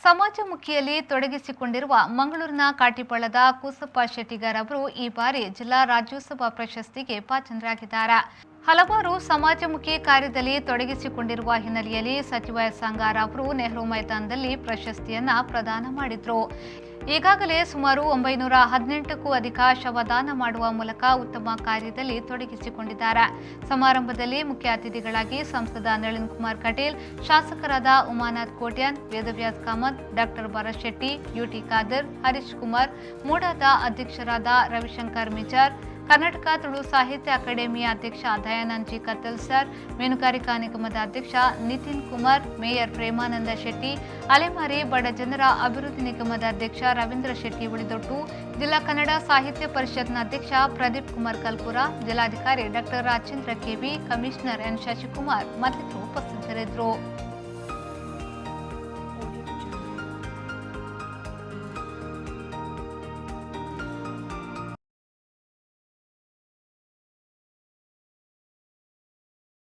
ಸಮಾಜಮುಖಿಯಲ್ಲಿ ತೊಡಗಿಸಿಕೊಂಡಿರುವ ಮಂಗಳೂರಿನ ಕಾಟಿಪಳ್ಳದ ಕೂಸಪ್ಪ ಶೆಟ್ಟಿಗರ್ ಅವರು ಈ ಬಾರಿ ಜಿಲ್ಲಾ ರಾಜ್ಯೋತ್ಸವ ಪ್ರಶಸ್ತಿಗೆ ಭಾಜನರಾಗಿದ್ದಾರೆ. ಹಲವಾರು ಸಮಾಜಮುಖಿ ಕಾರ್ಯದಲ್ಲಿ ತೊಡಗಿಸಿಕೊಂಡಿರುವ ಹಿನ್ನೆಲೆಯಲ್ಲಿ ಸಚಿವ ಎಸ್ ಅಂಗಾರ ಅವರು ನೆಹರು ಮೈದಾನದಲ್ಲಿ ಪ್ರಶಸ್ತಿಯನ್ನ ಪ್ರದಾನ ಮಾಡಿದರು. ಈಗಾಗಲೇ ಸುಮಾರು 918ಕ್ಕೂ ಅಧಿಕ ಶವದಾನ ಮಾಡುವ ಮೂಲಕ ಉತ್ತಮ ಕಾರ್ಯದಲ್ಲಿ ತೊಡಗಿಸಿಕೊಂಡಿದ್ದಾರೆ. ಸಮಾರಂಭದಲ್ಲಿ ಮುಖ್ಯ ಅತಿಥಿಗಳಾಗಿ ಸಂಸದ ನಳಿನ್ ಕುಮಾರ್ ಕಟೀಲ್, ಶಾಸಕರಾದ ಉಮಾನಾಥ್ ಕೋಟ್ಯಾನ್, ವೇದವ್ಯಾಸ್ ಕಾಮತ್, ಡಾಕ್ಟರ್ ಭರತ್ ಶೆಟ್ಟಿ, ಯುಟಿ ಖಾದರ್, ಹರೀಶ್ ಕುಮಾರ್, ಮೂಡಾದ ಅಧ್ಯಕ್ಷರಾದ ರವಿಶಂಕರ್ ಮಿಚಾರ್, ಕರ್ನಾಟಕ ತುಳು ಸಾಹಿತ್ಯ ಅಕಾಡೆಮಿಯ ಅಧ್ಯಕ್ಷ ದಯಾನಂದ್ ಜಿ ಕತ್ತಲ್ ಸರ್, ಮೀನುಗಾರಿಕಾ ನಿಗಮದ ಅಧ್ಯಕ್ಷ ನಿತಿನ್ ಕುಮಾರ್, ಮೇಯರ್ ಪ್ರೇಮಾನಂದ ಶೆಟ್ಟಿ, ಅಲೆಮಾರಿ ಬಡ ಜನರ ಅಭಿವೃದ್ಧಿ ನಿಗಮದ ಅಧ್ಯಕ್ಷ ರವೀಂದ್ರ ಶೆಟ್ಟಿ ಉಳಿದೊಟ್ಟು, ಜಿಲ್ಲಾ ಕನ್ನಡ ಸಾಹಿತ್ಯ ಪರಿಷತ್ನ ಅಧ್ಯಕ್ಷ ಪ್ರದೀಪ್ ಕುಮಾರ್ ಕಲ್ಪುರ, ಜಿಲ್ಲಾಧಿಕಾರಿ doctor Rajendra KV, commissioner N Shashikumar ಮತ್ತಿತರರು ಉಪಸ್ಥಿತರಿದ್ದರು.